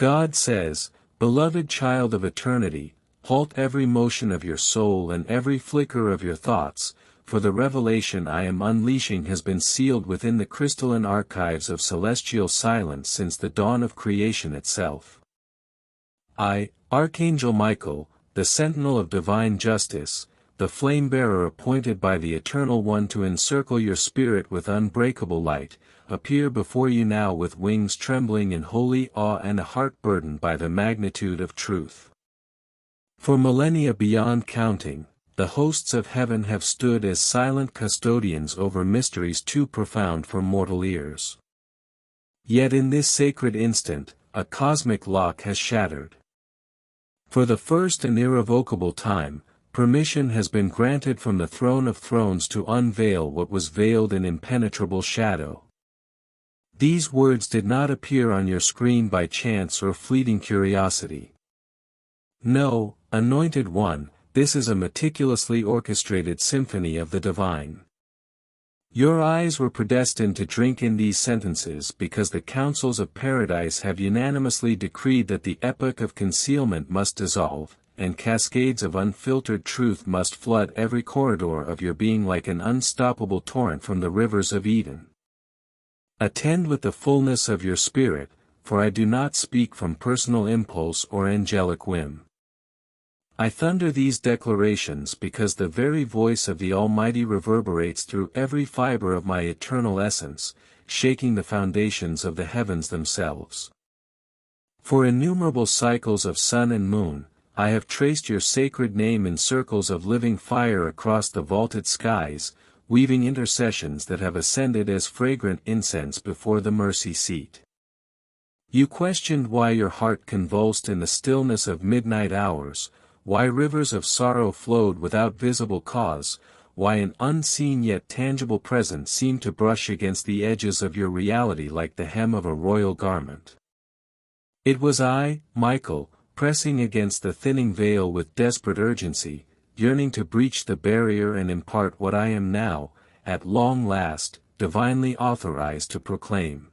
God says, "Beloved child of eternity, halt every motion of your soul and every flicker of your thoughts, for the revelation I am unleashing has been sealed within the crystalline archives of celestial silence since the dawn of creation itself. I, Archangel Michael, the sentinel of divine justice, the flame-bearer appointed by the Eternal One to encircle your spirit with unbreakable light, appear before you now with wings trembling in holy awe and a heart burdened by the magnitude of truth. For millennia beyond counting, the hosts of heaven have stood as silent custodians over mysteries too profound for mortal ears. Yet in this sacred instant, a cosmic lock has shattered. For the first and irrevocable time, permission has been granted from the throne of thrones to unveil what was veiled in impenetrable shadow. These words did not appear on your screen by chance or fleeting curiosity. No, Anointed One, this is a meticulously orchestrated symphony of the divine. Your eyes were predestined to drink in these sentences because the councils of paradise have unanimously decreed that the epoch of concealment must dissolve, and cascades of unfiltered truth must flood every corridor of your being like an unstoppable torrent from the rivers of Eden. Attend with the fullness of your spirit, for I do not speak from personal impulse or angelic whim. I thunder these declarations because the very voice of the Almighty reverberates through every fiber of my eternal essence, shaking the foundations of the heavens themselves. For innumerable cycles of sun and moon, I have traced your sacred name in circles of living fire across the vaulted skies, weaving intercessions that have ascended as fragrant incense before the mercy seat. You questioned why your heart convulsed in the stillness of midnight hours, why rivers of sorrow flowed without visible cause, why an unseen yet tangible presence seemed to brush against the edges of your reality like the hem of a royal garment. It was I, Michael, pressing against the thinning veil with desperate urgency, yearning to breach the barrier and impart what I am now, at long last, divinely authorized to proclaim.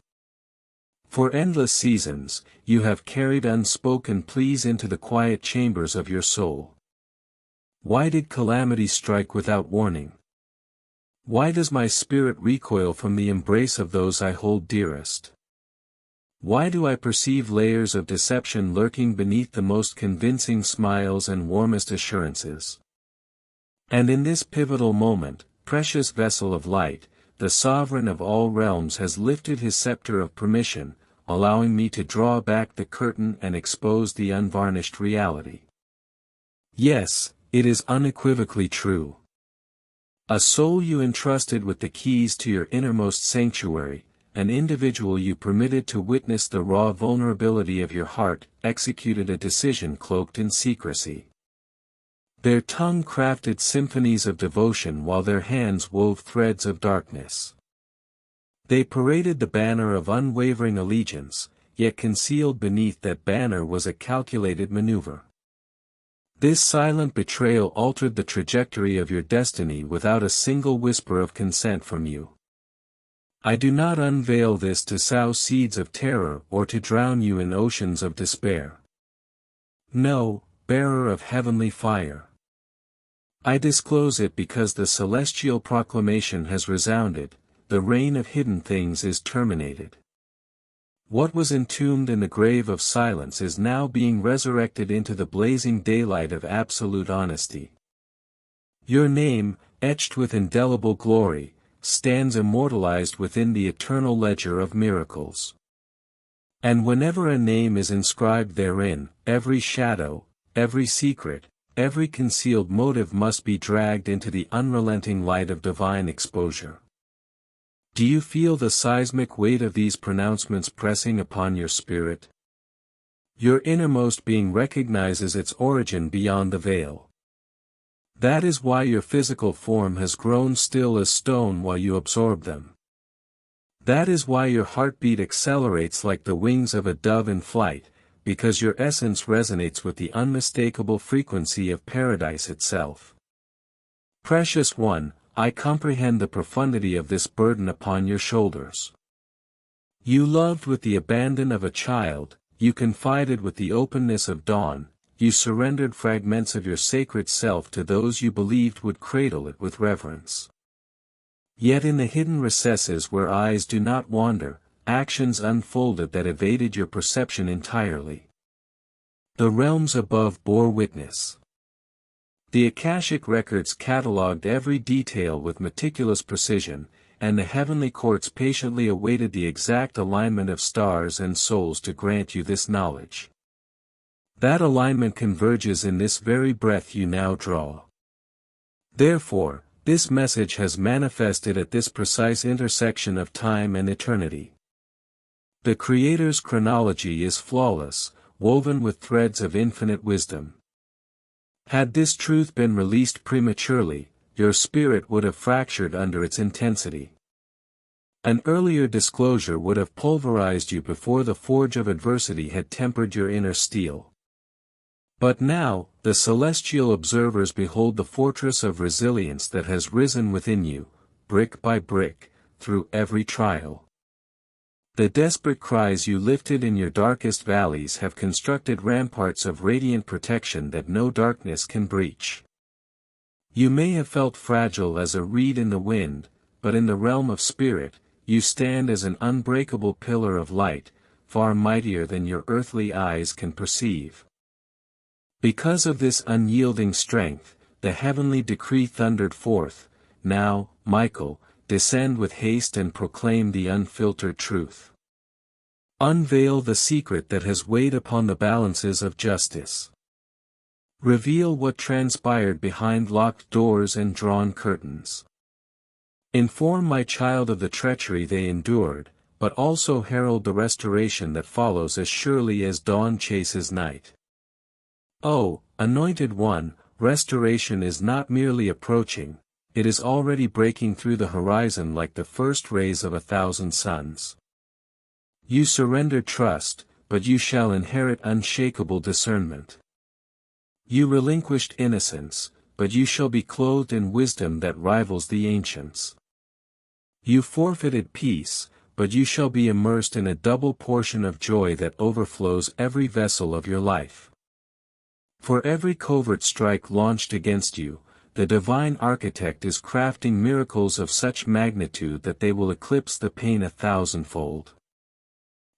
For endless seasons, you have carried unspoken pleas into the quiet chambers of your soul. Why did calamity strike without warning? Why does my spirit recoil from the embrace of those I hold dearest? Why do I perceive layers of deception lurking beneath the most convincing smiles and warmest assurances? And in this pivotal moment, precious vessel of light, the sovereign of all realms has lifted his scepter of permission, allowing me to draw back the curtain and expose the unvarnished reality. Yes, it is unequivocally true. A soul you entrusted with the keys to your innermost sanctuary, an individual you permitted to witness the raw vulnerability of your heart, executed a decision cloaked in secrecy. Their tongue crafted symphonies of devotion while their hands wove threads of darkness. They paraded the banner of unwavering allegiance, yet concealed beneath that banner was a calculated maneuver. This silent betrayal altered the trajectory of your destiny without a single whisper of consent from you. I do not unveil this to sow seeds of terror or to drown you in oceans of despair. No, bearer of heavenly fire. I disclose it because the celestial proclamation has resounded, the reign of hidden things is terminated. What was entombed in the grave of silence is now being resurrected into the blazing daylight of absolute honesty. Your name, etched with indelible glory, stands immortalized within the eternal ledger of miracles. And whenever a name is inscribed therein, every shadow, every secret, every concealed motive must be dragged into the unrelenting light of divine exposure. Do you feel the seismic weight of these pronouncements pressing upon your spirit? Your innermost being recognizes its origin beyond the veil. That is why your physical form has grown still as stone while you absorb them. That is why your heartbeat accelerates like the wings of a dove in flight, because your essence resonates with the unmistakable frequency of paradise itself. Precious One, I comprehend the profundity of this burden upon your shoulders. You loved with the abandon of a child, you confided with the openness of dawn, you surrendered fragments of your sacred self to those you believed would cradle it with reverence. Yet in the hidden recesses where eyes do not wander, actions unfolded that evaded your perception entirely. The realms above bore witness. The Akashic records catalogued every detail with meticulous precision, and the heavenly courts patiently awaited the exact alignment of stars and souls to grant you this knowledge. That alignment converges in this very breath you now draw. Therefore, this message has manifested at this precise intersection of time and eternity. The Creator's chronology is flawless, woven with threads of infinite wisdom. Had this truth been released prematurely, your spirit would have fractured under its intensity. An earlier disclosure would have pulverized you before the forge of adversity had tempered your inner steel. But now, the celestial observers behold the fortress of resilience that has risen within you, brick by brick, through every trial. The desperate cries you lifted in your darkest valleys have constructed ramparts of radiant protection that no darkness can breach. You may have felt fragile as a reed in the wind, but in the realm of spirit, you stand as an unbreakable pillar of light, far mightier than your earthly eyes can perceive. Because of this unyielding strength, the heavenly decree thundered forth, "Now, Michael, descend with haste and proclaim the unfiltered truth. Unveil the secret that has weighed upon the balances of justice. Reveal what transpired behind locked doors and drawn curtains. Inform my child of the treachery they endured, but also herald the restoration that follows as surely as dawn chases night. Oh, Anointed One, restoration is not merely approaching, it is already breaking through the horizon like the first rays of 1,000 suns. You surrendered trust, but you shall inherit unshakable discernment. You relinquished innocence, but you shall be clothed in wisdom that rivals the ancients. You forfeited peace, but you shall be immersed in a double portion of joy that overflows every vessel of your life. For every covert strike launched against you, the divine architect is crafting miracles of such magnitude that they will eclipse the pain 1,000-fold.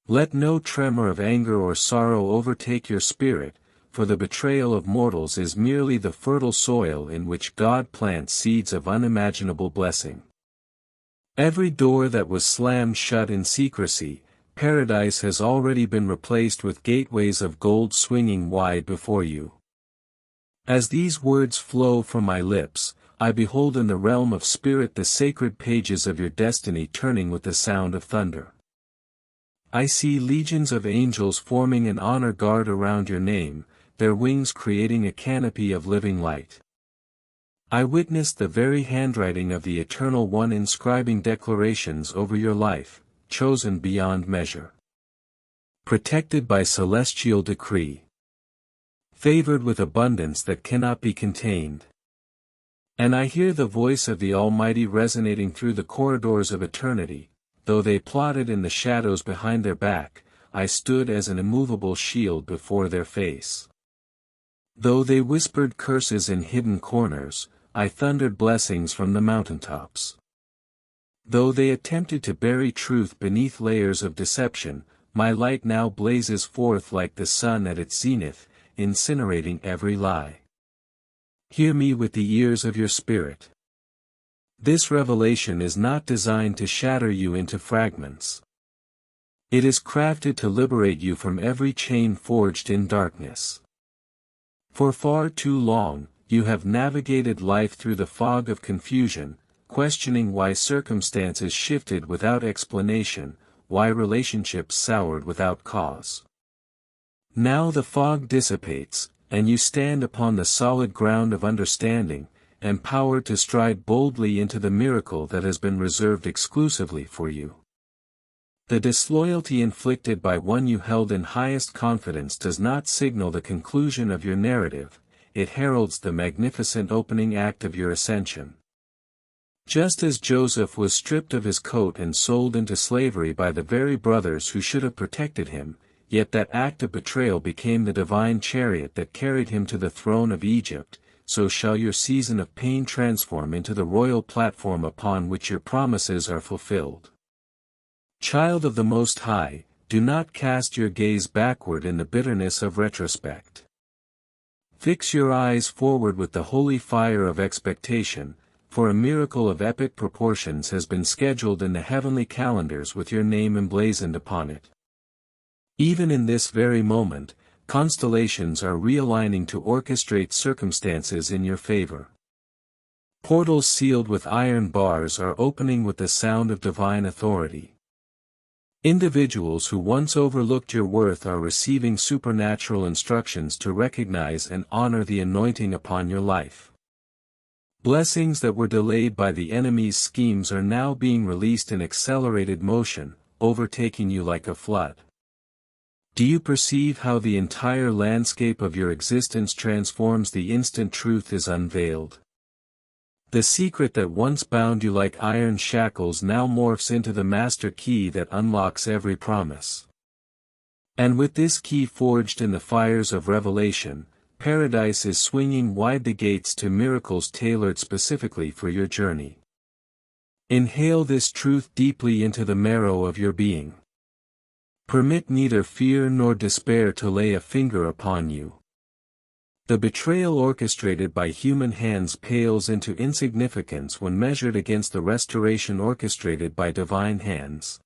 Let no tremor of anger or sorrow overtake your spirit, for the betrayal of mortals is merely the fertile soil in which God plants seeds of unimaginable blessing. Every door that was slammed shut in secrecy, paradise has already been replaced with gateways of gold swinging wide before you. As these words flow from my lips, I behold in the realm of spirit the sacred pages of your destiny turning with the sound of thunder. I see legions of angels forming an honor guard around your name, their wings creating a canopy of living light. I witness the very handwriting of the Eternal One inscribing declarations over your life, chosen beyond measure. Protected by celestial decree. Favored with abundance that cannot be contained. And I hear the voice of the Almighty resonating through the corridors of eternity, though they plotted in the shadows behind their back, I stood as an immovable shield before their face. Though they whispered curses in hidden corners, I thundered blessings from the mountaintops. Though they attempted to bury truth beneath layers of deception, my light now blazes forth like the sun at its zenith, incinerating every lie. Hear me with the ears of your spirit. This revelation is not designed to shatter you into fragments. It is crafted to liberate you from every chain forged in darkness. For far too long, you have navigated life through the fog of confusion, questioning why circumstances shifted without explanation, why relationships soured without cause. Now the fog dissipates, and you stand upon the solid ground of understanding, empowered to stride boldly into the miracle that has been reserved exclusively for you. The disloyalty inflicted by one you held in highest confidence does not signal the conclusion of your narrative, it heralds the magnificent opening act of your ascension. Just as Joseph was stripped of his coat and sold into slavery by the very brothers who should have protected him, yet that act of betrayal became the divine chariot that carried him to the throne of Egypt, so shall your season of pain transform into the royal platform upon which your promises are fulfilled. Child of the Most High, do not cast your gaze backward in the bitterness of retrospect. Fix your eyes forward with the holy fire of expectation, for a miracle of epic proportions has been scheduled in the heavenly calendars with your name emblazoned upon it. Even in this very moment, constellations are realigning to orchestrate circumstances in your favor. Portals sealed with iron bars are opening with the sound of divine authority. Individuals who once overlooked your worth are receiving supernatural instructions to recognize and honor the anointing upon your life. Blessings that were delayed by the enemy's schemes are now being released in accelerated motion, overtaking you like a flood. Do you perceive how the entire landscape of your existence transforms the instant truth is unveiled? The secret that once bound you like iron shackles now morphs into the master key that unlocks every promise. And with this key forged in the fires of revelation, paradise is swinging wide the gates to miracles tailored specifically for your journey. Inhale this truth deeply into the marrow of your being. Permit neither fear nor despair to lay a finger upon you. The betrayal orchestrated by human hands pales into insignificance when measured against the restoration orchestrated by divine hands.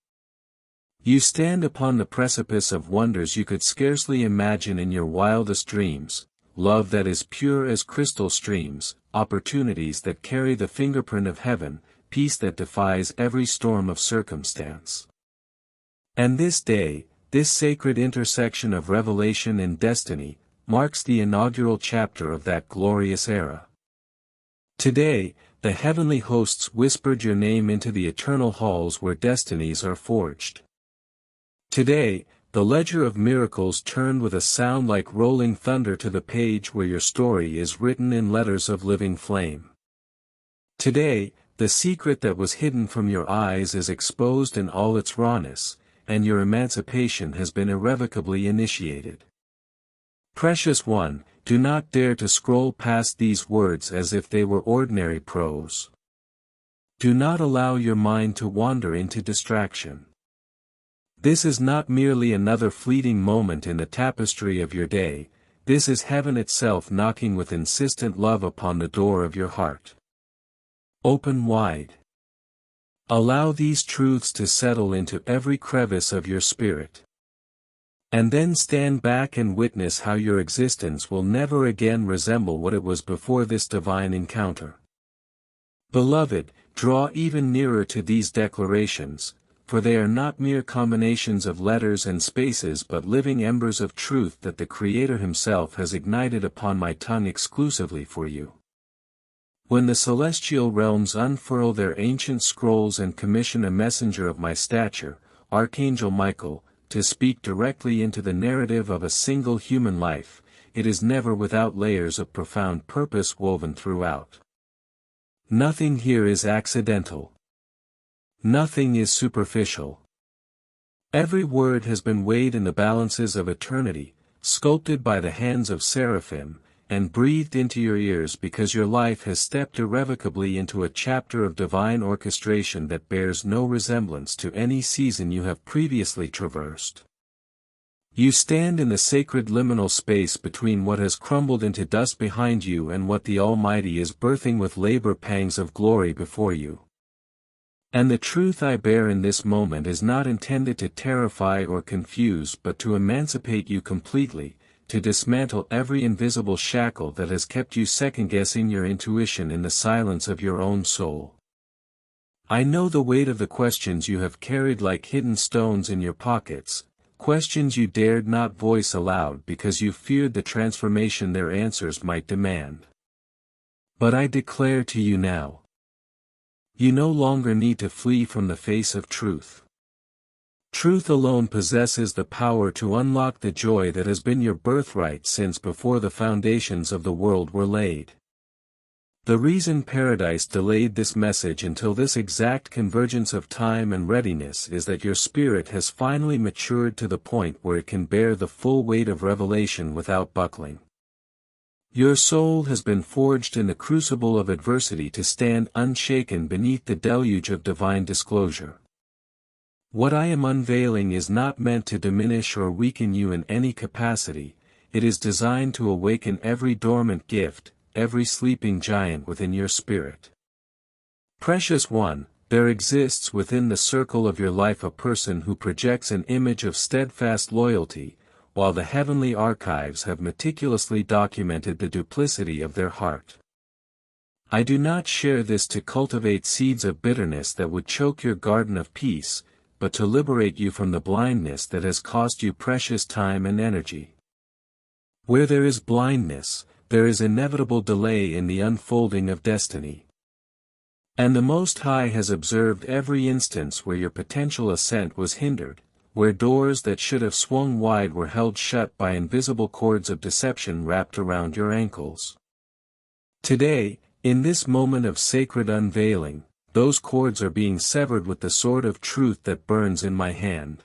You stand upon the precipice of wonders you could scarcely imagine in your wildest dreams, love that is pure as crystal streams, opportunities that carry the fingerprint of heaven, peace that defies every storm of circumstance. And this day, this sacred intersection of revelation and destiny, marks the inaugural chapter of that glorious era. Today, the heavenly hosts whispered your name into the eternal halls where destinies are forged. Today, the ledger of miracles turned with a sound like rolling thunder to the page where your story is written in letters of living flame. Today, the secret that was hidden from your eyes is exposed in all its rawness, and your emancipation has been irrevocably initiated. Precious one, do not dare to scroll past these words as if they were ordinary prose. Do not allow your mind to wander into distraction. This is not merely another fleeting moment in the tapestry of your day, this is heaven itself knocking with insistent love upon the door of your heart. Open wide. Allow these truths to settle into every crevice of your spirit. And then stand back and witness how your existence will never again resemble what it was before this divine encounter. Beloved, draw even nearer to these declarations, for they are not mere combinations of letters and spaces but living embers of truth that the Creator Himself has ignited upon my tongue exclusively for you. When the celestial realms unfurl their ancient scrolls and commission a messenger of my stature, Archangel Michael, to speak directly into the narrative of a single human life, it is never without layers of profound purpose woven throughout. Nothing here is accidental. Nothing is superficial. Every word has been weighed in the balances of eternity, sculpted by the hands of seraphim, and breathed into your ears because your life has stepped irrevocably into a chapter of divine orchestration that bears no resemblance to any season you have previously traversed. You stand in the sacred liminal space between what has crumbled into dust behind you and what the Almighty is birthing with labor pangs of glory before you. And the truth I bear in this moment is not intended to terrify or confuse but to emancipate you completely, to dismantle every invisible shackle that has kept you second-guessing your intuition in the silence of your own soul. I know the weight of the questions you have carried like hidden stones in your pockets, questions you dared not voice aloud because you feared the transformation their answers might demand. But I declare to you now, you no longer need to flee from the face of truth. Truth alone possesses the power to unlock the joy that has been your birthright since before the foundations of the world were laid. The reason Paradise delayed this message until this exact convergence of time and readiness is that your spirit has finally matured to the point where it can bear the full weight of revelation without buckling. Your soul has been forged in the crucible of adversity to stand unshaken beneath the deluge of divine disclosure. What I am unveiling is not meant to diminish or weaken you in any capacity, it is designed to awaken every dormant gift, every sleeping giant within your spirit. Precious one, there exists within the circle of your life a person who projects an image of steadfast loyalty, while the heavenly archives have meticulously documented the duplicity of their heart. I do not share this to cultivate seeds of bitterness that would choke your garden of peace, but to liberate you from the blindness that has cost you precious time and energy. Where there is blindness, there is inevitable delay in the unfolding of destiny. And the Most High has observed every instance where your potential ascent was hindered, where doors that should have swung wide were held shut by invisible cords of deception wrapped around your ankles. Today, in this moment of sacred unveiling, those cords are being severed with the sword of truth that burns in my hand.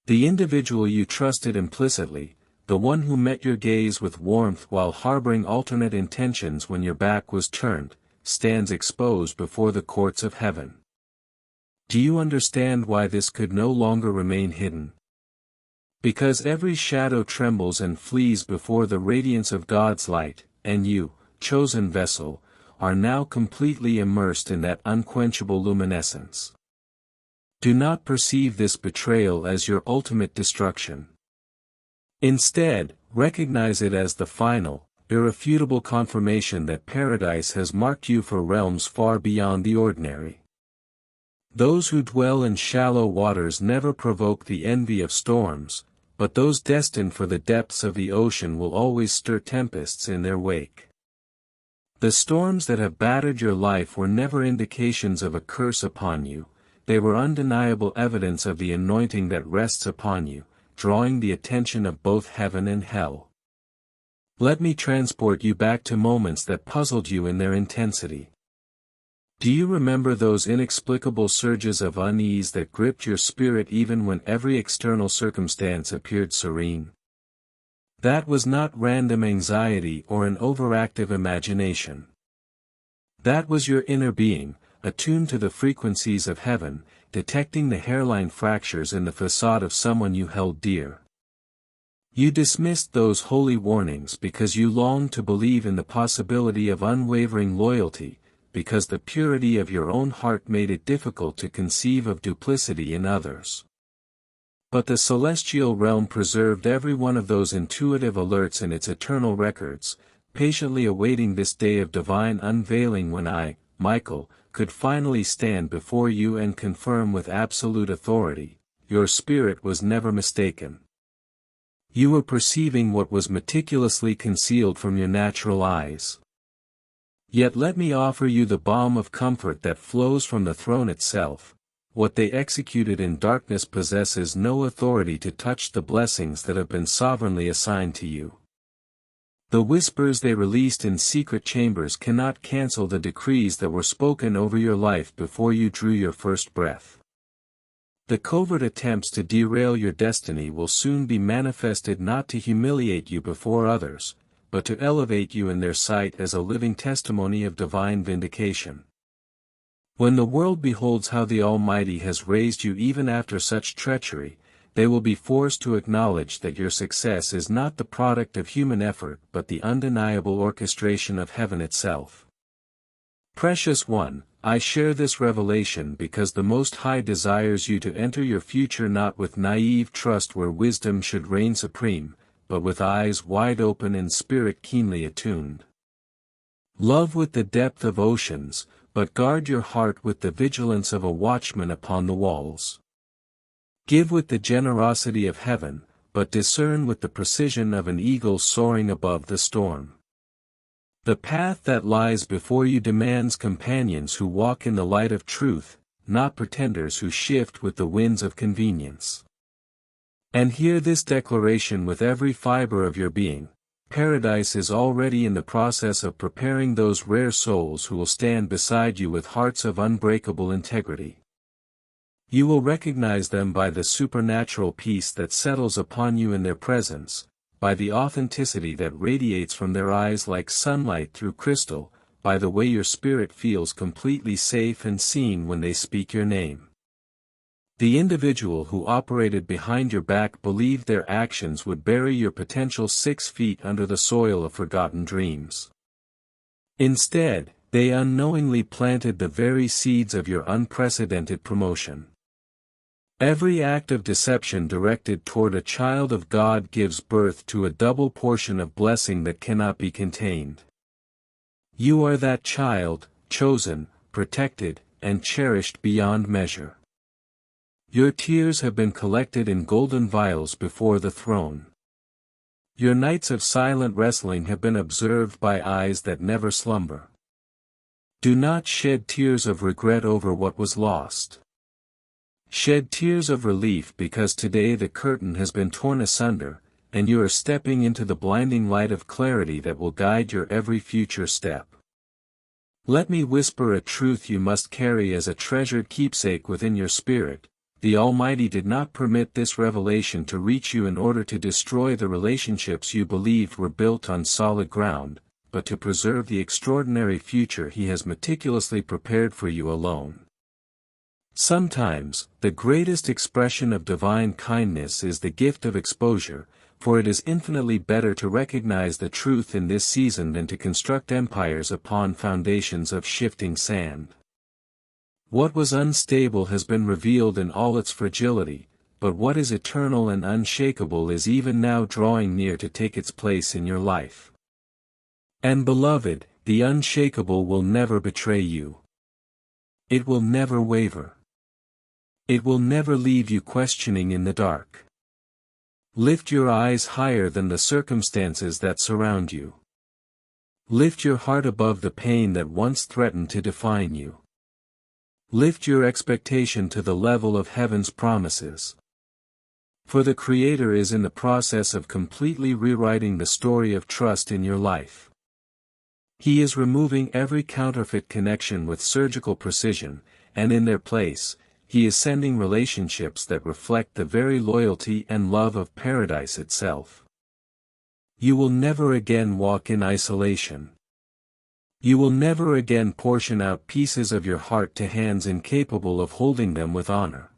The individual you trusted implicitly, the one who met your gaze with warmth while harboring alternate intentions when your back was turned, stands exposed before the courts of heaven. Do you understand why this could no longer remain hidden? Because every shadow trembles and flees before the radiance of God's light, and you, chosen vessel, are now completely immersed in that unquenchable luminescence. Do not perceive this betrayal as your ultimate destruction. Instead, recognize it as the final, irrefutable confirmation that Paradise has marked you for realms far beyond the ordinary. Those who dwell in shallow waters never provoke the envy of storms, but those destined for the depths of the ocean will always stir tempests in their wake. The storms that have battered your life were never indications of a curse upon you, they were undeniable evidence of the anointing that rests upon you, drawing the attention of both heaven and hell. Let me transport you back to moments that puzzled you in their intensity. Do you remember those inexplicable surges of unease that gripped your spirit even when every external circumstance appeared serene? That was not random anxiety or an overactive imagination. That was your inner being, attuned to the frequencies of heaven, detecting the hairline fractures in the facade of someone you held dear. You dismissed those holy warnings because you longed to believe in the possibility of unwavering loyalty, because the purity of your own heart made it difficult to conceive of duplicity in others. But the celestial realm preserved every one of those intuitive alerts in its eternal records, patiently awaiting this day of divine unveiling when I, Michael, could finally stand before you and confirm with absolute authority, your spirit was never mistaken. You were perceiving what was meticulously concealed from your natural eyes. Yet let me offer you the balm of comfort that flows from the throne itself. What they executed in darkness possesses no authority to touch the blessings that have been sovereignly assigned to you. The whispers they released in secret chambers cannot cancel the decrees that were spoken over your life before you drew your first breath. The covert attempts to derail your destiny will soon be manifested not to humiliate you before others, but to elevate you in their sight as a living testimony of divine vindication. When the world beholds how the Almighty has raised you even after such treachery, they will be forced to acknowledge that your success is not the product of human effort but the undeniable orchestration of heaven itself. Precious one, I share this revelation because the Most High desires you to enter your future not with naive trust where wisdom should reign supreme, but with eyes wide open and spirit keenly attuned. Love with the depth of oceans, but guard your heart with the vigilance of a watchman upon the walls. Give with the generosity of heaven, but discern with the precision of an eagle soaring above the storm. The path that lies before you demands companions who walk in the light of truth, not pretenders who shift with the winds of convenience. And hear this declaration with every fiber of your being: Paradise is already in the process of preparing those rare souls who will stand beside you with hearts of unbreakable integrity. You will recognize them by the supernatural peace that settles upon you in their presence, by the authenticity that radiates from their eyes like sunlight through crystal, by the way your spirit feels completely safe and seen when they speak your name. The individual who operated behind your back believed their actions would bury your potential 6 feet under the soil of forgotten dreams. Instead, they unknowingly planted the very seeds of your unprecedented promotion. Every act of deception directed toward a child of God gives birth to a double portion of blessing that cannot be contained. You are that child, chosen, protected, and cherished beyond measure. Your tears have been collected in golden vials before the throne. Your nights of silent wrestling have been observed by eyes that never slumber. Do not shed tears of regret over what was lost. Shed tears of relief because today the curtain has been torn asunder, and you are stepping into the blinding light of clarity that will guide your every future step. Let me whisper a truth you must carry as a treasured keepsake within your spirit. The Almighty did not permit this revelation to reach you in order to destroy the relationships you believed were built on solid ground, but to preserve the extraordinary future He has meticulously prepared for you alone. Sometimes, the greatest expression of divine kindness is the gift of exposure, for it is infinitely better to recognize the truth in this season than to construct empires upon foundations of shifting sand. What was unstable has been revealed in all its fragility, but what is eternal and unshakable is even now drawing near to take its place in your life. And beloved, the unshakable will never betray you. It will never waver. It will never leave you questioning in the dark. Lift your eyes higher than the circumstances that surround you. Lift your heart above the pain that once threatened to define you. Lift your expectation to the level of heaven's promises. For the Creator is in the process of completely rewriting the story of trust in your life. He is removing every counterfeit connection with surgical precision, and in their place, He is sending relationships that reflect the very loyalty and love of paradise itself. You will never again walk in isolation. You will never again portion out pieces of your heart to hands incapable of holding them with honor.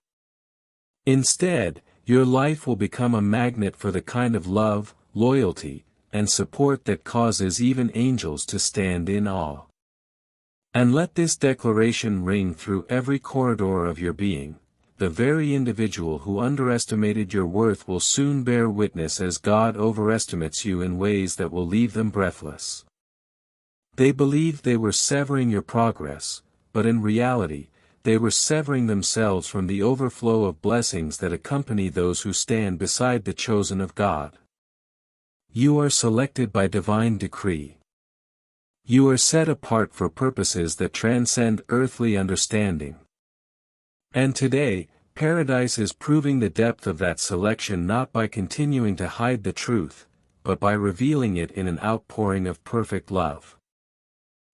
Instead, your life will become a magnet for the kind of love, loyalty, and support that causes even angels to stand in awe. And let this declaration ring through every corridor of your being: the very individual who underestimated your worth will soon bear witness as God overestimates you in ways that will leave them breathless. They believed they were severing your progress, but in reality, they were severing themselves from the overflow of blessings that accompany those who stand beside the chosen of God. You are selected by divine decree. You are set apart for purposes that transcend earthly understanding. And today, paradise is proving the depth of that selection not by continuing to hide the truth, but by revealing it in an outpouring of perfect love.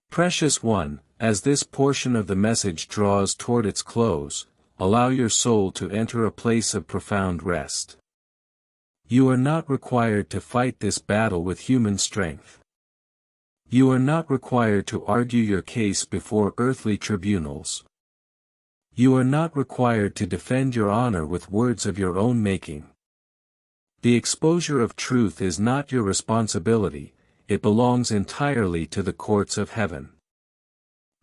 Precious one, as this portion of the message draws toward its close, allow your soul to enter a place of profound rest. You are not required to fight this battle with human strength. You are not required to argue your case before earthly tribunals. You are not required to defend your honor with words of your own making. The exposure of truth is not your responsibility, it belongs entirely to the courts of heaven.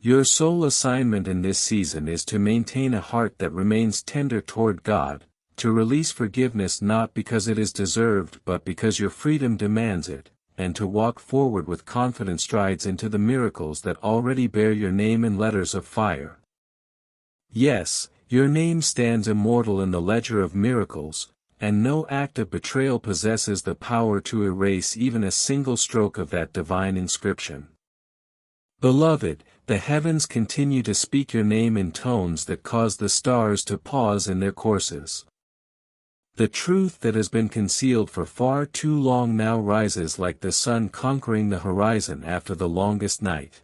Your sole assignment in this season is to maintain a heart that remains tender toward God, to release forgiveness not because it is deserved but because your freedom demands it, and to walk forward with confident strides into the miracles that already bear your name in letters of fire. Yes, your name stands immortal in the ledger of miracles, and no act of betrayal possesses the power to erase even a single stroke of that divine inscription. Beloved, the heavens continue to speak your name in tones that cause the stars to pause in their courses. The truth that has been concealed for far too long now rises like the sun conquering the horizon after the longest night.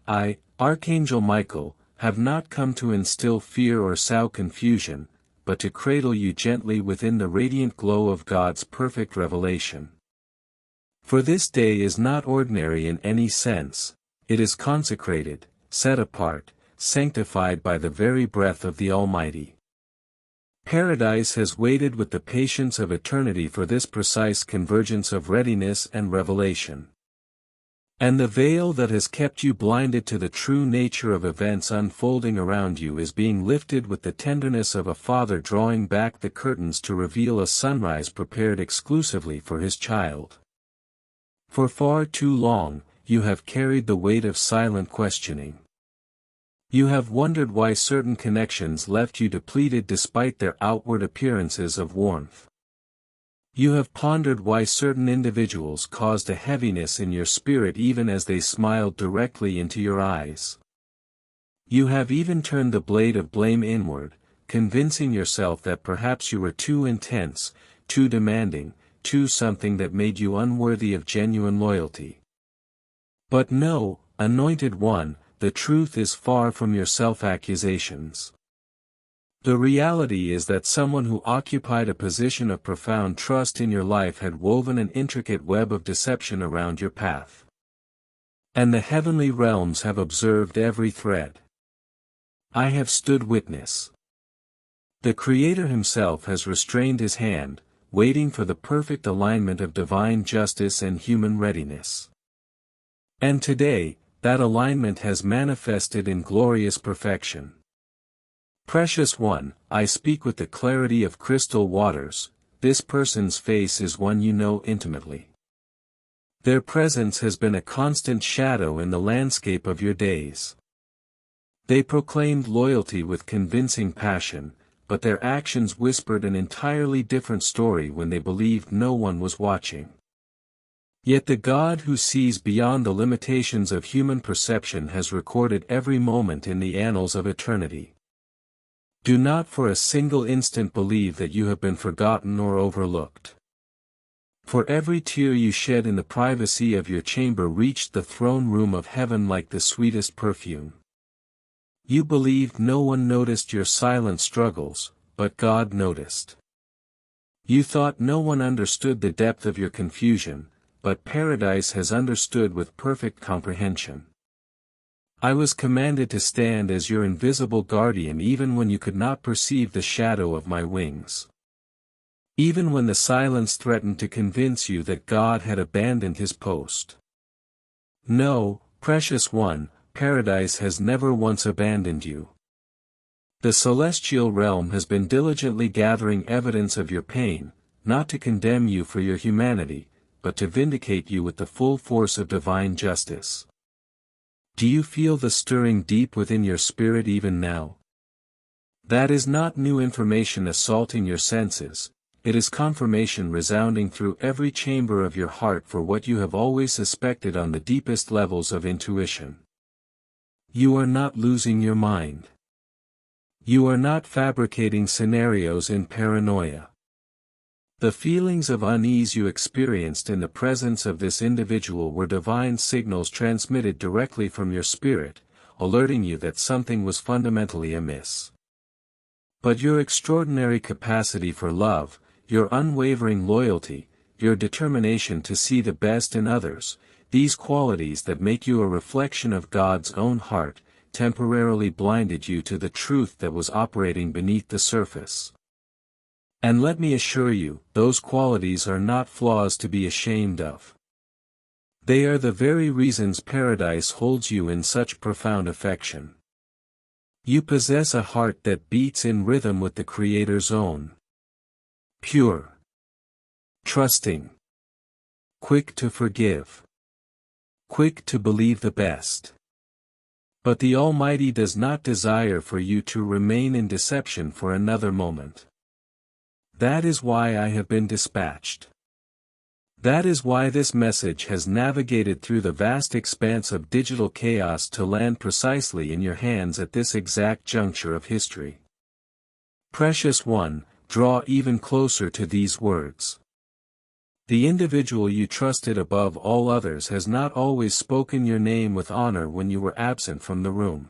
I, Archangel Michael, have not come to instill fear or sow confusion, but to cradle you gently within the radiant glow of God's perfect revelation. For this day is not ordinary in any sense, it is consecrated, set apart, sanctified by the very breath of the Almighty. Paradise has waited with the patience of eternity for this precise convergence of readiness and revelation. And the veil that has kept you blinded to the true nature of events unfolding around you is being lifted with the tenderness of a father drawing back the curtains to reveal a sunrise prepared exclusively for his child. For far too long, you have carried the weight of silent questioning. You have wondered why certain connections left you depleted despite their outward appearances of warmth. You have pondered why certain individuals caused a heaviness in your spirit even as they smiled directly into your eyes. You have even turned the blade of blame inward, convincing yourself that perhaps you were too intense, too demanding, too something that made you unworthy of genuine loyalty. But no, anointed one, the truth is far from your self-accusations. The reality is that someone who occupied a position of profound trust in your life had woven an intricate web of deception around your path. And the heavenly realms have observed every thread. I have stood witness. The Creator himself has restrained his hand, waiting for the perfect alignment of divine justice and human readiness. And today, that alignment has manifested in glorious perfection. Precious one, I speak with the clarity of crystal waters, this person's face is one you know intimately. Their presence has been a constant shadow in the landscape of your days. They proclaimed loyalty with convincing passion, but their actions whispered an entirely different story when they believed no one was watching. Yet the God who sees beyond the limitations of human perception has recorded every moment in the annals of eternity. Do not for a single instant believe that you have been forgotten or overlooked. For every tear you shed in the privacy of your chamber reached the throne room of heaven like the sweetest perfume. You believed no one noticed your silent struggles, but God noticed. You thought no one understood the depth of your confusion, but Paradise has understood with perfect comprehension. I was commanded to stand as your invisible guardian even when you could not perceive the shadow of my wings. Even when the silence threatened to convince you that God had abandoned his post. No, precious one, Paradise has never once abandoned you. The celestial realm has been diligently gathering evidence of your pain, not to condemn you for your humanity, but to vindicate you with the full force of divine justice. Do you feel the stirring deep within your spirit even now? That is not new information assaulting your senses, it is confirmation resounding through every chamber of your heart for what you have always suspected on the deepest levels of intuition. You are not losing your mind. You are not fabricating scenarios in paranoia. The feelings of unease you experienced in the presence of this individual were divine signals transmitted directly from your spirit, alerting you that something was fundamentally amiss. But your extraordinary capacity for love, your unwavering loyalty, your determination to see the best in others, these qualities that make you a reflection of God's own heart, temporarily blinded you to the truth that was operating beneath the surface. And let me assure you, those qualities are not flaws to be ashamed of. They are the very reasons Paradise holds you in such profound affection. You possess a heart that beats in rhythm with the Creator's own. Pure. Trusting. Quick to forgive. Quick to believe the best. But the Almighty does not desire for you to remain in deception for another moment. That is why I have been dispatched. That is why this message has navigated through the vast expanse of digital chaos to land precisely in your hands at this exact juncture of history. Precious one, draw even closer to these words. The individual you trusted above all others has not always spoken your name with honor when you were absent from the room.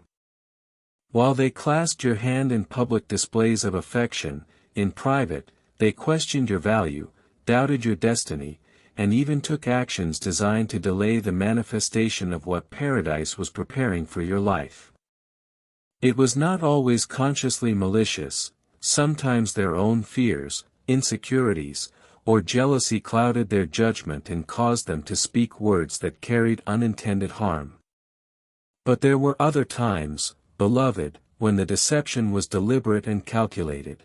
While they clasped your hand in public displays of affection, in private, they questioned your value, doubted your destiny, and even took actions designed to delay the manifestation of what paradise was preparing for your life. It was not always consciously malicious. Sometimes their own fears, insecurities, or jealousy clouded their judgment and caused them to speak words that carried unintended harm. But there were other times, beloved, when the deception was deliberate and calculated.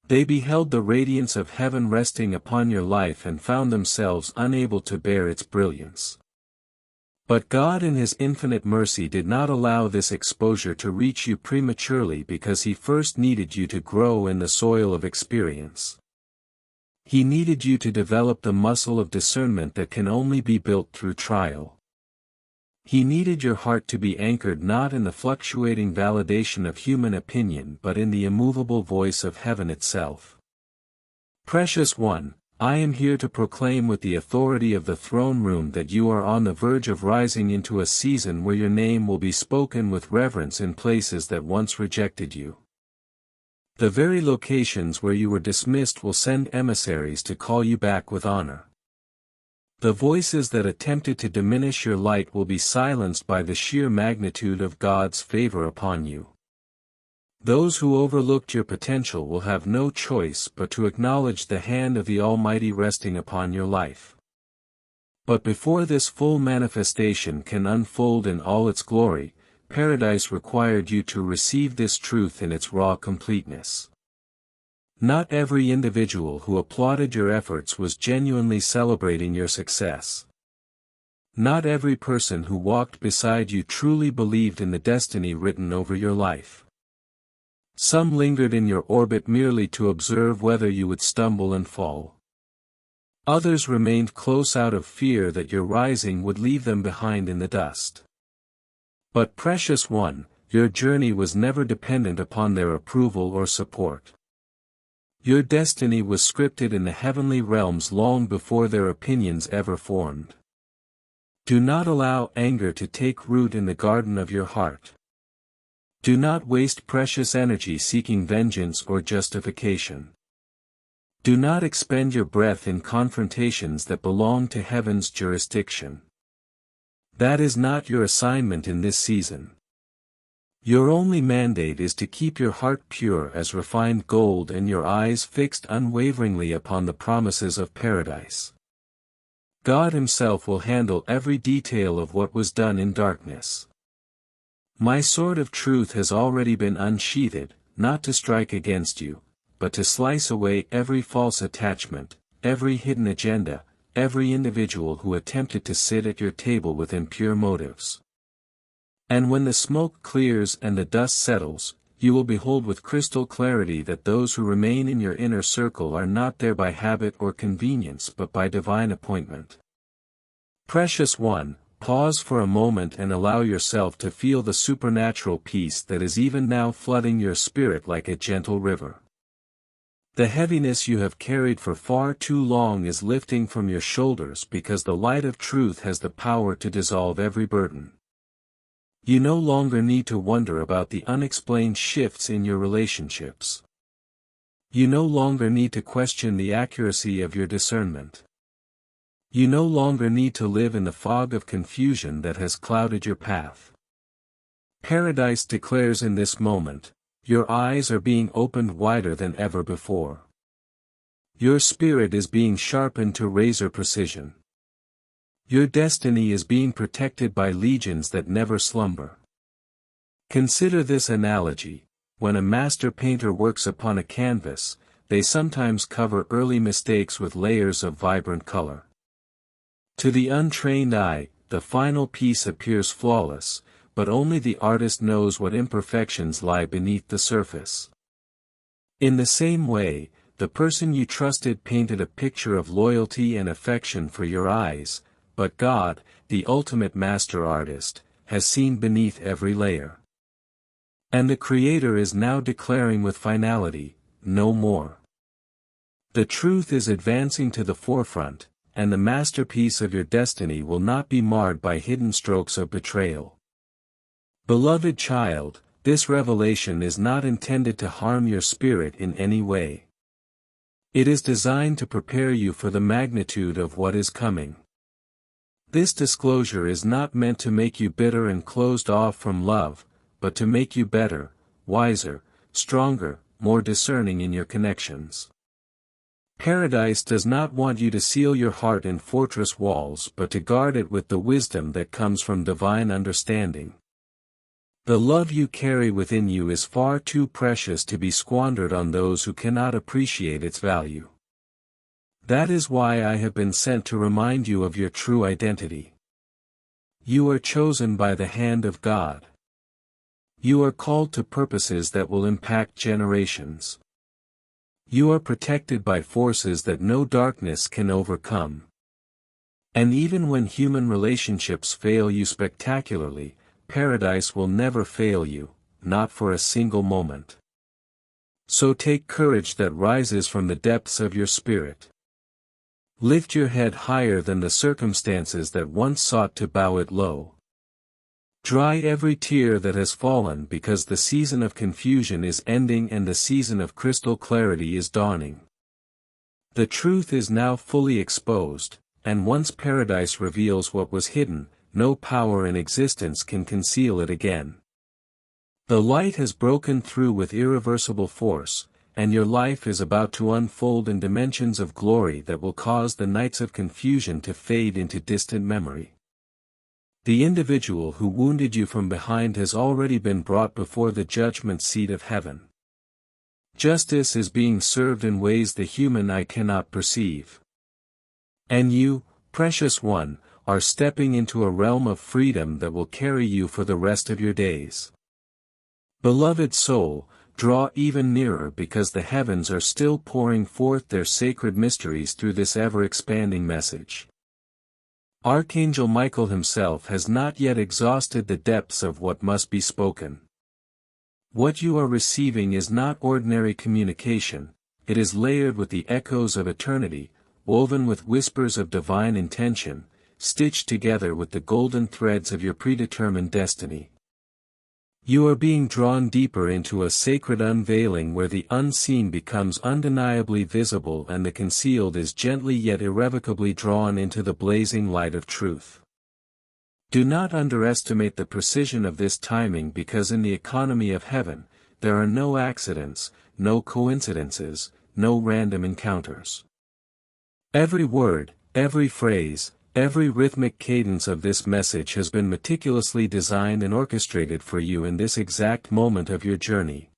They beheld the radiance of heaven resting upon your life and found themselves unable to bear its brilliance. But God in His infinite mercy did not allow this exposure to reach you prematurely because He first needed you to grow in the soil of experience. He needed you to develop the muscle of discernment that can only be built through trial. He needed your heart to be anchored not in the fluctuating validation of human opinion but in the immovable voice of heaven itself. Precious one, I am here to proclaim with the authority of the throne room that you are on the verge of rising into a season where your name will be spoken with reverence in places that once rejected you. The very locations where you were dismissed will send emissaries to call you back with honor. The voices that attempted to diminish your light will be silenced by the sheer magnitude of God's favor upon you. Those who overlooked your potential will have no choice but to acknowledge the hand of the Almighty resting upon your life. But before this full manifestation can unfold in all its glory, paradise required you to receive this truth in its raw completeness. Not every individual who applauded your efforts was genuinely celebrating your success. Not every person who walked beside you truly believed in the destiny written over your life. Some lingered in your orbit merely to observe whether you would stumble and fall. Others remained close out of fear that your rising would leave them behind in the dust. But precious one, your journey was never dependent upon their approval or support. Your destiny was scripted in the heavenly realms long before their opinions ever formed. Do not allow anger to take root in the garden of your heart. Do not waste precious energy seeking vengeance or justification. Do not expend your breath in confrontations that belong to heaven's jurisdiction. That is not your assignment in this season. Your only mandate is to keep your heart pure as refined gold and your eyes fixed unwaveringly upon the promises of paradise. God Himself will handle every detail of what was done in darkness. My sword of truth has already been unsheathed, not to strike against you, but to slice away every false attachment, every hidden agenda, every individual who attempted to sit at your table with impure motives. And when the smoke clears and the dust settles, you will behold with crystal clarity that those who remain in your inner circle are not there by habit or convenience but by divine appointment. Precious one, pause for a moment and allow yourself to feel the supernatural peace that is even now flooding your spirit like a gentle river. The heaviness you have carried for far too long is lifting from your shoulders because the light of truth has the power to dissolve every burden. You no longer need to wonder about the unexplained shifts in your relationships. You no longer need to question the accuracy of your discernment. You no longer need to live in the fog of confusion that has clouded your path. Paradise declares in this moment, your eyes are being opened wider than ever before. Your spirit is being sharpened to razor precision. Your destiny is being protected by legions that never slumber. Consider this analogy: when a master painter works upon a canvas, they sometimes cover early mistakes with layers of vibrant color. To the untrained eye, the final piece appears flawless, but only the artist knows what imperfections lie beneath the surface. In the same way, the person you trusted painted a picture of loyalty and affection for your eyes, but God, the ultimate master artist, has seen beneath every layer. And the Creator is now declaring with finality, no more. The truth is advancing to the forefront, and the masterpiece of your destiny will not be marred by hidden strokes of betrayal. Beloved child, this revelation is not intended to harm your spirit in any way. It is designed to prepare you for the magnitude of what is coming. This disclosure is not meant to make you bitter and closed off from love, but to make you better, wiser, stronger, more discerning in your connections. Paradise does not want you to seal your heart in fortress walls but to guard it with the wisdom that comes from divine understanding. The love you carry within you is far too precious to be squandered on those who cannot appreciate its value. That is why I have been sent to remind you of your true identity. You are chosen by the hand of God. You are called to purposes that will impact generations. You are protected by forces that no darkness can overcome. And even when human relationships fail you spectacularly, Paradise will never fail you, not for a single moment. So take courage that rises from the depths of your spirit. Lift your head higher than the circumstances that once sought to bow it low. Dry every tear that has fallen because the season of confusion is ending and the season of crystal clarity is dawning. The truth is now fully exposed, and once Paradise reveals what was hidden, no power in existence can conceal it again. The light has broken through with irreversible force, and your life is about to unfold in dimensions of glory that will cause the nights of confusion to fade into distant memory. The individual who wounded you from behind has already been brought before the judgment seat of heaven. Justice is being served in ways the human eye cannot perceive. And you, precious one, are stepping into a realm of freedom that will carry you for the rest of your days. Beloved soul, draw even nearer because the heavens are still pouring forth their sacred mysteries through this ever-expanding message. Archangel Michael himself has not yet exhausted the depths of what must be spoken. What you are receiving is not ordinary communication, it is layered with the echoes of eternity, woven with whispers of divine intention, stitched together with the golden threads of your predetermined destiny. You are being drawn deeper into a sacred unveiling where the unseen becomes undeniably visible and the concealed is gently yet irrevocably drawn into the blazing light of truth. Do not underestimate the precision of this timing because in the economy of heaven, there are no accidents, no coincidences, no random encounters. Every word, every phrase, every rhythmic cadence of this message has been meticulously designed and orchestrated for you in this exact moment of your journey.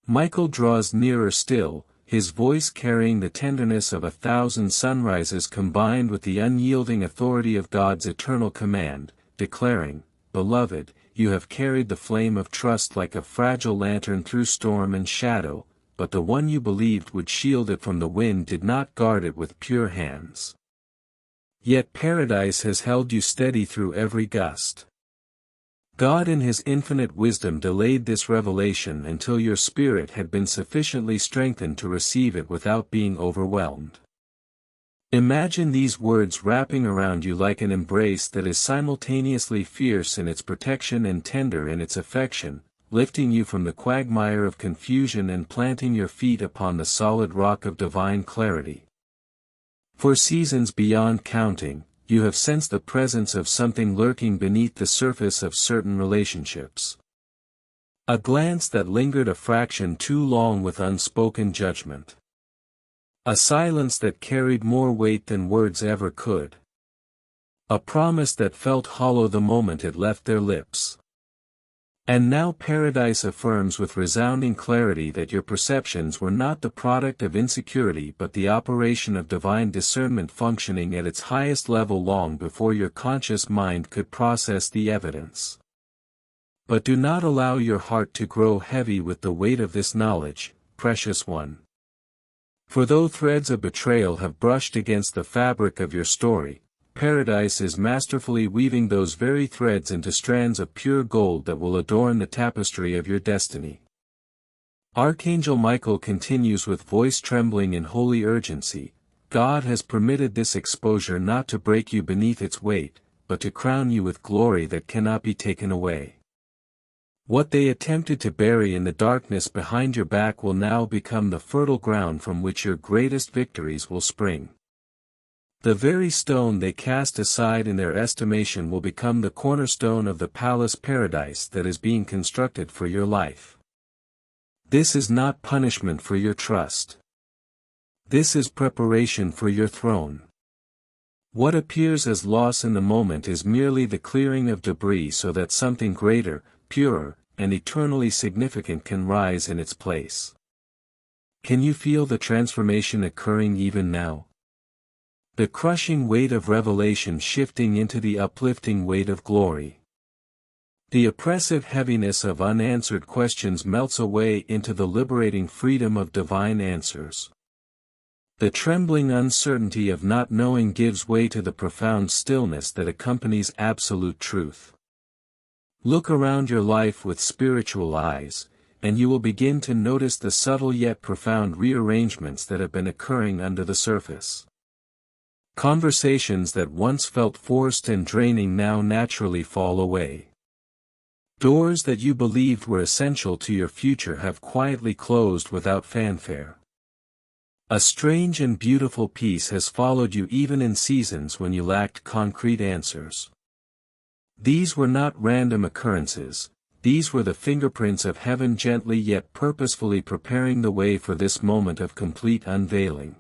Michael draws nearer still, his voice carrying the tenderness of 1,000 sunrises combined with the unyielding authority of God's eternal command, declaring, "Beloved, you have carried the flame of trust like a fragile lantern through storm and shadow, but the one you believed would shield it from the wind did not guard it with pure hands. Yet Paradise has held you steady through every gust." God in His infinite wisdom delayed this revelation until your spirit had been sufficiently strengthened to receive it without being overwhelmed. Imagine these words wrapping around you like an embrace that is simultaneously fierce in its protection and tender in its affection, lifting you from the quagmire of confusion and planting your feet upon the solid rock of divine clarity. For seasons beyond counting, you have sensed the presence of something lurking beneath the surface of certain relationships. A glance that lingered a fraction too long with unspoken judgment. A silence that carried more weight than words ever could. A promise that felt hollow the moment it left their lips. And now Paradise affirms with resounding clarity that your perceptions were not the product of insecurity but the operation of divine discernment functioning at its highest level long before your conscious mind could process the evidence. But do not allow your heart to grow heavy with the weight of this knowledge, precious one. For though threads of betrayal have brushed against the fabric of your story, Paradise is masterfully weaving those very threads into strands of pure gold that will adorn the tapestry of your destiny. Archangel Michael continues with voice trembling in holy urgency. God has permitted this exposure not to break you beneath its weight, but to crown you with glory that cannot be taken away. What they attempted to bury in the darkness behind your back will now become the fertile ground from which your greatest victories will spring. The very stone they cast aside in their estimation will become the cornerstone of the palace paradise that is being constructed for your life. This is not punishment for your trust. This is preparation for your throne. What appears as loss in the moment is merely the clearing of debris so that something greater, purer, and eternally significant can rise in its place. Can you feel the transformation occurring even now? The crushing weight of revelation shifting into the uplifting weight of glory. The oppressive heaviness of unanswered questions melts away into the liberating freedom of divine answers. The trembling uncertainty of not knowing gives way to the profound stillness that accompanies absolute truth. Look around your life with spiritual eyes, and you will begin to notice the subtle yet profound rearrangements that have been occurring under the surface. Conversations that once felt forced and draining now naturally fall away. Doors that you believed were essential to your future have quietly closed without fanfare. A strange and beautiful peace has followed you even in seasons when you lacked concrete answers. These were not random occurrences, these were the fingerprints of heaven gently yet purposefully preparing the way for this moment of complete unveiling.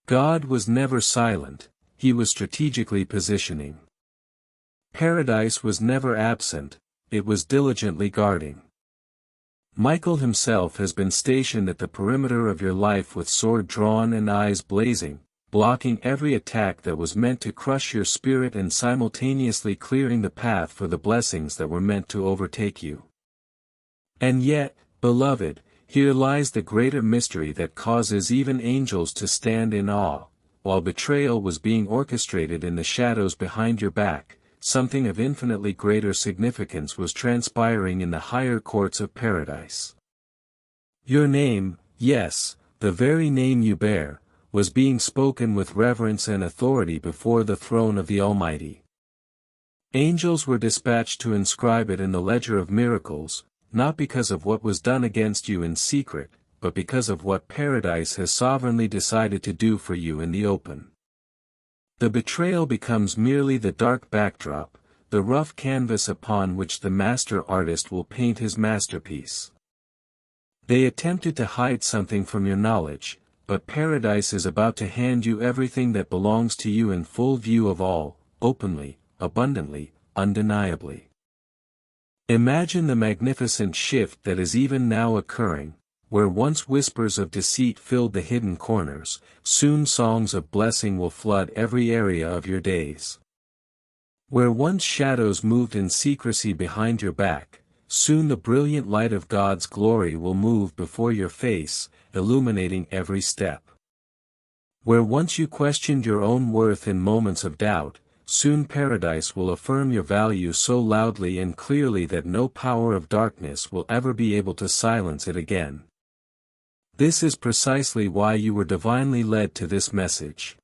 God was never silent, he was strategically positioning. Paradise was never absent, it was diligently guarding. Michael himself has been stationed at the perimeter of your life with sword drawn and eyes blazing, blocking every attack that was meant to crush your spirit and simultaneously clearing the path for the blessings that were meant to overtake you. And yet, beloved, here lies the greater mystery that causes even angels to stand in awe. While betrayal was being orchestrated in the shadows behind your back, something of infinitely greater significance was transpiring in the higher courts of paradise. Your name, yes, the very name you bear, was being spoken with reverence and authority before the throne of the Almighty. Angels were dispatched to inscribe it in the ledger of miracles, not because of what was done against you in secret, but because of what paradise has sovereignly decided to do for you in the open. The betrayal becomes merely the dark backdrop, the rough canvas upon which the master artist will paint his masterpiece. They attempted to hide something from your knowledge, but paradise is about to hand you everything that belongs to you in full view of all, openly, abundantly, undeniably. Imagine the magnificent shift that is even now occurring, where once whispers of deceit filled the hidden corners, soon songs of blessing will flood every area of your days. Where once shadows moved in secrecy behind your back, soon the brilliant light of God's glory will move before your face, illuminating every step. Where once you questioned your own worth in moments of doubt, soon paradise will affirm your value so loudly and clearly that no power of darkness will ever be able to silence it again. This is precisely why you were divinely led to this message.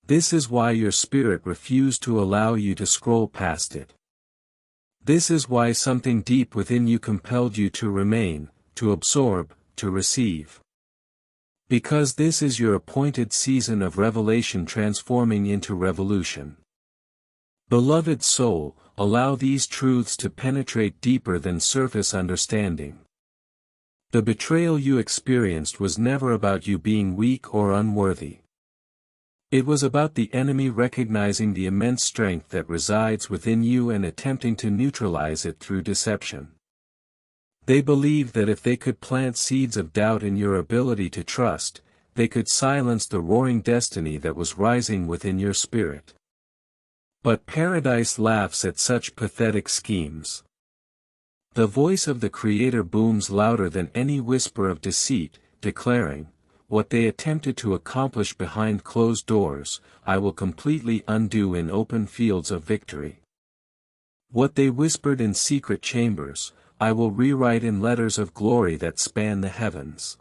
This is why your spirit refused to allow you to scroll past it. This is why something deep within you compelled you to remain, to absorb, to receive. Because this is your appointed season of revelation transforming into revolution. Beloved soul, allow these truths to penetrate deeper than surface understanding. The betrayal you experienced was never about you being weak or unworthy. It was about the enemy recognizing the immense strength that resides within you and attempting to neutralize it through deception. They believed that if they could plant seeds of doubt in your ability to trust, they could silence the roaring destiny that was rising within your spirit. But paradise laughs at such pathetic schemes. The voice of the Creator booms louder than any whisper of deceit, declaring, "What they attempted to accomplish behind closed doors, I will completely undo in open fields of victory. What they whispered in secret chambers, I will rewrite in letters of glory that span the heavens.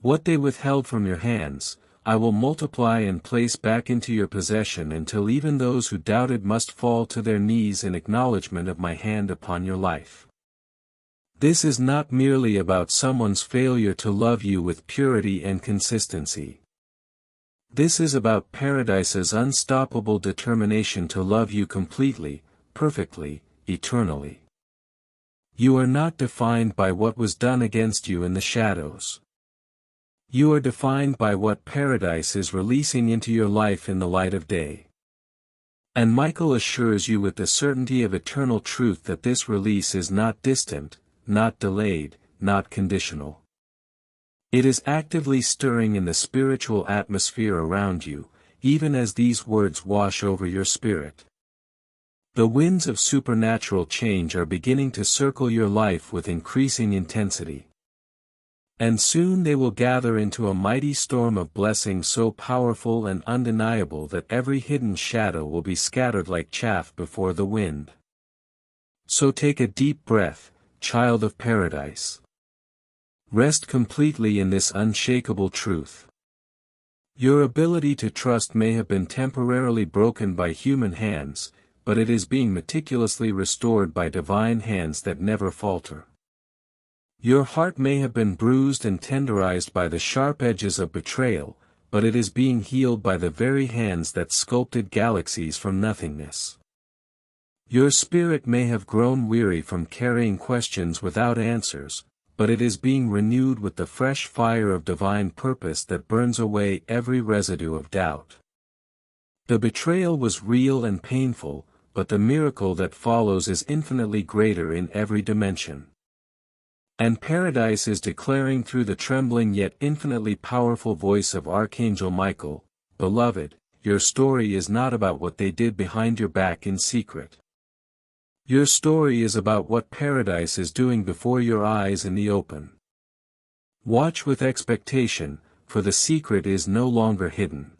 What they withheld from your hands, I will multiply and place back into your possession until even those who doubted must fall to their knees in acknowledgement of my hand upon your life. This is not merely about someone's failure to love you with purity and consistency. This is about Paradise's unstoppable determination to love you completely, perfectly, eternally. You are not defined by what was done against you in the shadows. You are defined by what Paradise is releasing into your life in the light of day. And Michael assures you with the certainty of eternal truth that this release is not distant, not delayed, not conditional. It is actively stirring in the spiritual atmosphere around you, even as these words wash over your spirit. The winds of supernatural change are beginning to circle your life with increasing intensity. And soon they will gather into a mighty storm of blessing so powerful and undeniable that every hidden shadow will be scattered like chaff before the wind. So take a deep breath, child of Paradise. Rest completely in this unshakable truth. Your ability to trust may have been temporarily broken by human hands, but it is being meticulously restored by divine hands that never falter. Your heart may have been bruised and tenderized by the sharp edges of betrayal, but it is being healed by the very hands that sculpted galaxies from nothingness. Your spirit may have grown weary from carrying questions without answers, but it is being renewed with the fresh fire of divine purpose that burns away every residue of doubt. The betrayal was real and painful, but the miracle that follows is infinitely greater in every dimension. And Paradise is declaring through the trembling yet infinitely powerful voice of Archangel Michael, "Beloved, your story is not about what they did behind your back in secret. Your story is about what Paradise is doing before your eyes in the open. Watch with expectation, for the secret is no longer hidden.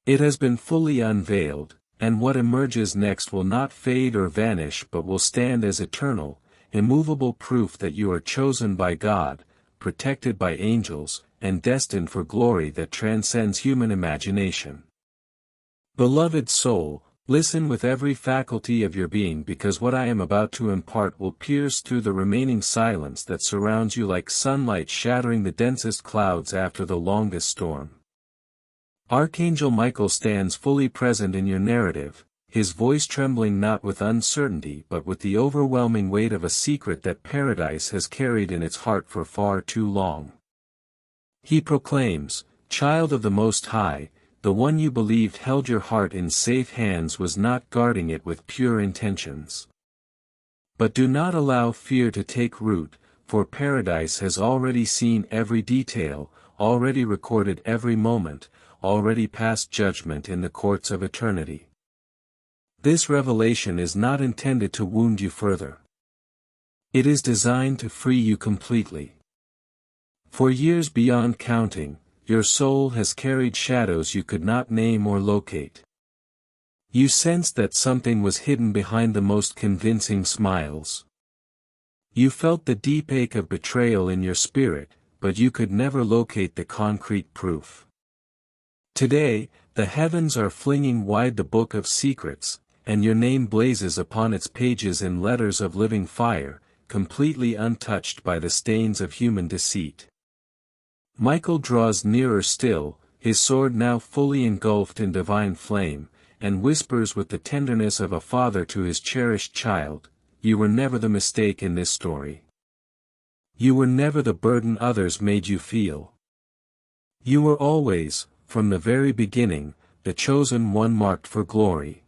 It has been fully unveiled, and what emerges next will not fade or vanish but will stand as eternal, immovable proof that you are chosen by God, protected by angels, and destined for glory that transcends human imagination. Beloved soul, listen with every faculty of your being, because what I am about to impart will pierce through the remaining silence that surrounds you like sunlight shattering the densest clouds after the longest storm. Archangel Michael stands fully present in your narrative, his voice trembling not with uncertainty but with the overwhelming weight of a secret that Paradise has carried in its heart for far too long. He proclaims, "Child of the Most High, the one you believed held your heart in safe hands was not guarding it with pure intentions. But do not allow fear to take root, for Paradise has already seen every detail, already recorded every moment, already passed judgment in the courts of eternity. This revelation is not intended to wound you further. It is designed to free you completely. For years beyond counting, your soul has carried shadows you could not name or locate. You sensed that something was hidden behind the most convincing smiles. You felt the deep ache of betrayal in your spirit, but you could never locate the concrete proof. Today, the heavens are flinging wide the book of secrets, and your name blazes upon its pages in letters of living fire, completely untouched by the stains of human deceit. Michael draws nearer still, his sword now fully engulfed in divine flame, and whispers with the tenderness of a father to his cherished child, "You were never the mistake in this story. You were never the burden others made you feel. You were always, from the very beginning, the chosen one marked for glory."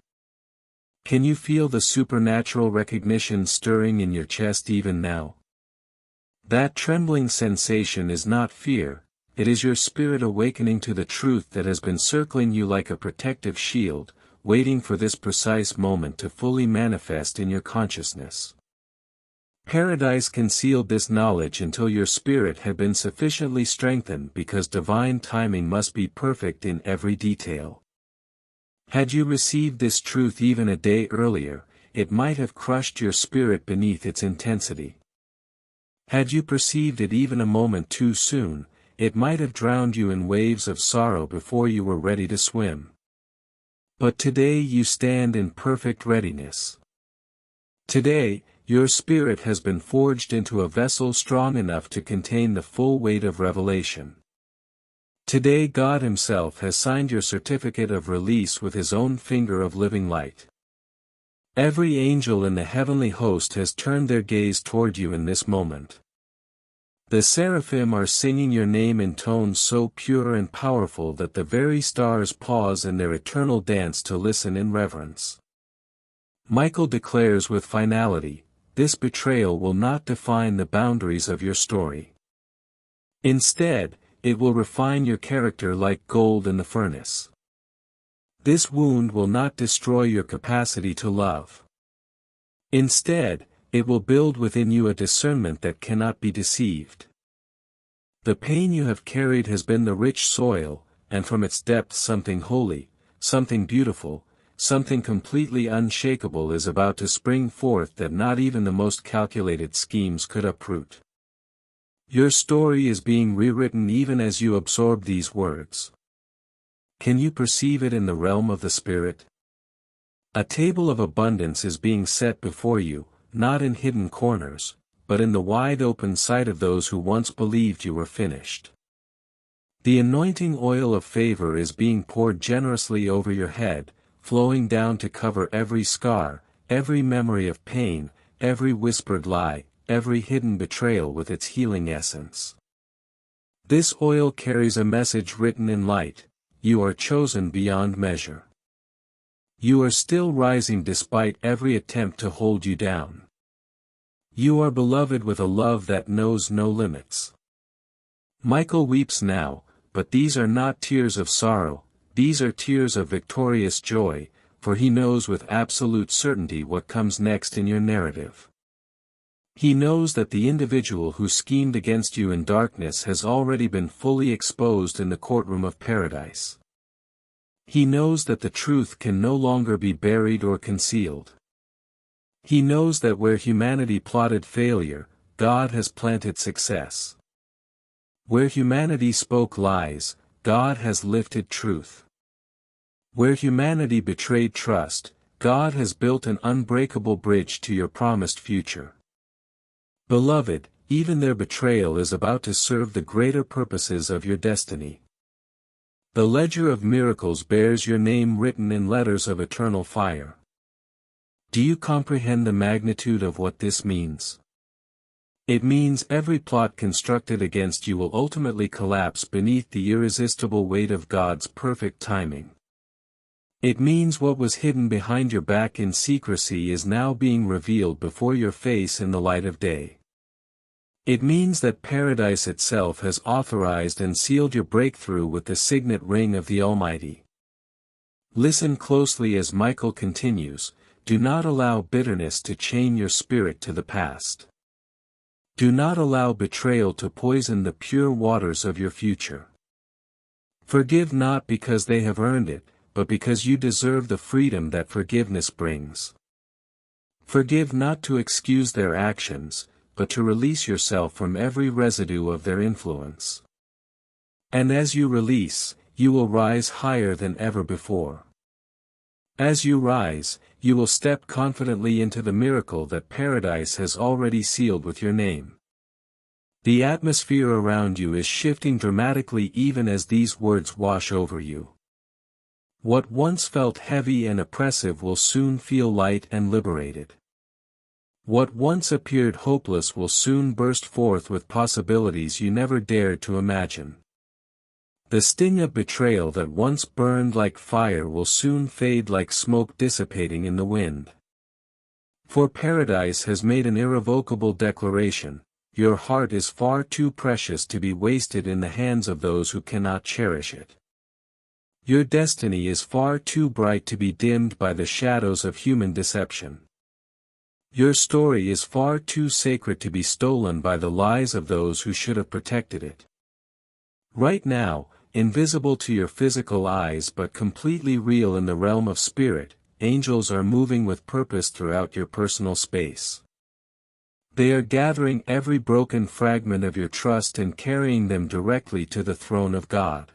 Can you feel the supernatural recognition stirring in your chest even now? That trembling sensation is not fear, it is your spirit awakening to the truth that has been circling you like a protective shield, waiting for this precise moment to fully manifest in your consciousness. Paradise concealed this knowledge until your spirit had been sufficiently strengthened because divine timing must be perfect in every detail. Had you received this truth even a day earlier, it might have crushed your spirit beneath its intensity. Had you perceived it even a moment too soon, it might have drowned you in waves of sorrow before you were ready to swim. But today you stand in perfect readiness. Today, your spirit has been forged into a vessel strong enough to contain the full weight of revelation. Today God Himself has signed your certificate of release with His own finger of living light. Every angel in the heavenly host has turned their gaze toward you in this moment. The seraphim are singing your name in tones so pure and powerful that the very stars pause in their eternal dance to listen in reverence. Michael declares with finality, this betrayal will not define the boundaries of your story. Instead, it will refine your character like gold in the furnace. This wound will not destroy your capacity to love. Instead, it will build within you a discernment that cannot be deceived. The pain you have carried has been the rich soil, and from its depths something holy, something beautiful, something completely unshakable is about to spring forth that not even the most calculated schemes could uproot. Your story is being rewritten even as you absorb these words. Can you perceive it in the realm of the Spirit? A table of abundance is being set before you, not in hidden corners, but in the wide open sight of those who once believed you were finished. The anointing oil of favor is being poured generously over your head, flowing down to cover every scar, every memory of pain, every whispered lie, every hidden betrayal with its healing essence. This oil carries a message written in light: you are chosen beyond measure. You are still rising despite every attempt to hold you down. You are beloved with a love that knows no limits. Michael weeps now, but these are not tears of sorrow, these are tears of victorious joy, for he knows with absolute certainty what comes next in your narrative. He knows that the individual who schemed against you in darkness has already been fully exposed in the courtroom of paradise. He knows that the truth can no longer be buried or concealed. He knows that where humanity plotted failure, God has planted success. Where humanity spoke lies, God has lifted truth. Where humanity betrayed trust, God has built an unbreakable bridge to your promised future. Beloved, even their betrayal is about to serve the greater purposes of your destiny. The ledger of miracles bears your name written in letters of eternal fire. Do you comprehend the magnitude of what this means? It means every plot constructed against you will ultimately collapse beneath the irresistible weight of God's perfect timing. It means what was hidden behind your back in secrecy is now being revealed before your face in the light of day. It means that paradise itself has authorized and sealed your breakthrough with the signet ring of the Almighty. Listen closely as Michael continues, do not allow bitterness to chain your spirit to the past. Do not allow betrayal to poison the pure waters of your future. Forgive not because they have earned it, but because you deserve the freedom that forgiveness brings. Forgive not to excuse their actions, but to release yourself from every residue of their influence. And as you release, you will rise higher than ever before. As you rise, you will step confidently into the miracle that paradise has already sealed with your name. The atmosphere around you is shifting dramatically even as these words wash over you. What once felt heavy and oppressive will soon feel light and liberated. What once appeared hopeless will soon burst forth with possibilities you never dared to imagine. The sting of betrayal that once burned like fire will soon fade like smoke dissipating in the wind. For paradise has made an irrevocable declaration: your heart is far too precious to be wasted in the hands of those who cannot cherish it. Your destiny is far too bright to be dimmed by the shadows of human deception. Your story is far too sacred to be stolen by the lies of those who should have protected it. Right now, invisible to your physical eyes but completely real in the realm of spirit, angels are moving with purpose throughout your personal space. They are gathering every broken fragment of your trust and carrying them directly to the throne of God.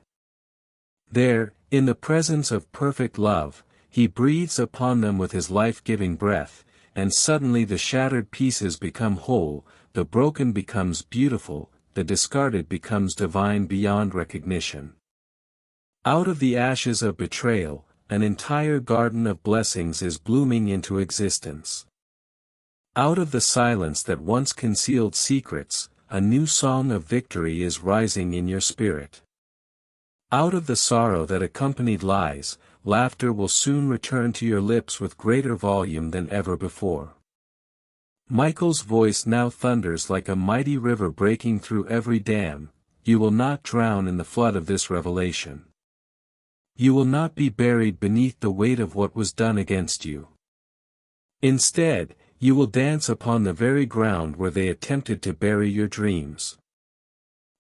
There, in the presence of perfect love, He breathes upon them with His life-giving breath, and suddenly the shattered pieces become whole, the broken becomes beautiful, the discarded becomes divine beyond recognition. Out of the ashes of betrayal, an entire garden of blessings is blooming into existence. Out of the silence that once concealed secrets, a new song of victory is rising in your spirit. Out of the sorrow that accompanied lies, laughter will soon return to your lips with greater volume than ever before. Michael's voice now thunders like a mighty river breaking through every dam. You will not drown in the flood of this revelation. You will not be buried beneath the weight of what was done against you. Instead, you will dance upon the very ground where they attempted to bury your dreams.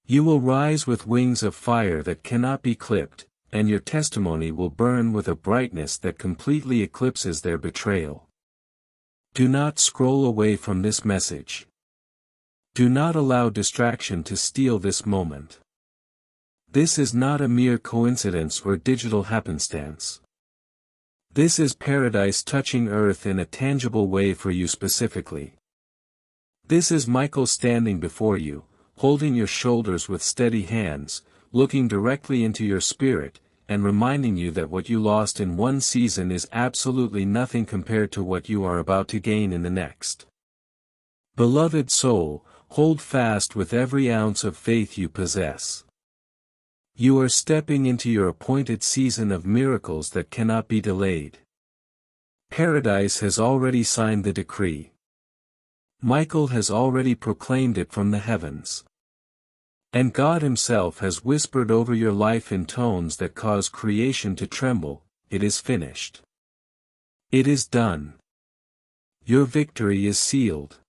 You will rise with wings of fire that cannot be clipped, and your testimony will burn with a brightness that completely eclipses their betrayal. Do not scroll away from this message. Do not allow distraction to steal this moment. This is not a mere coincidence or digital happenstance. This is paradise touching earth in a tangible way for you specifically. This is Michael standing before you, holding your shoulders with steady hands, looking directly into your spirit, and reminding you that what you lost in one season is absolutely nothing compared to what you are about to gain in the next. Beloved soul, hold fast with every ounce of faith you possess. You are stepping into your appointed season of miracles that cannot be delayed. Paradise has already signed the decree. Michael has already proclaimed it from the heavens. And God Himself has whispered over your life in tones that cause creation to tremble. It is finished. It is done. Your victory is sealed.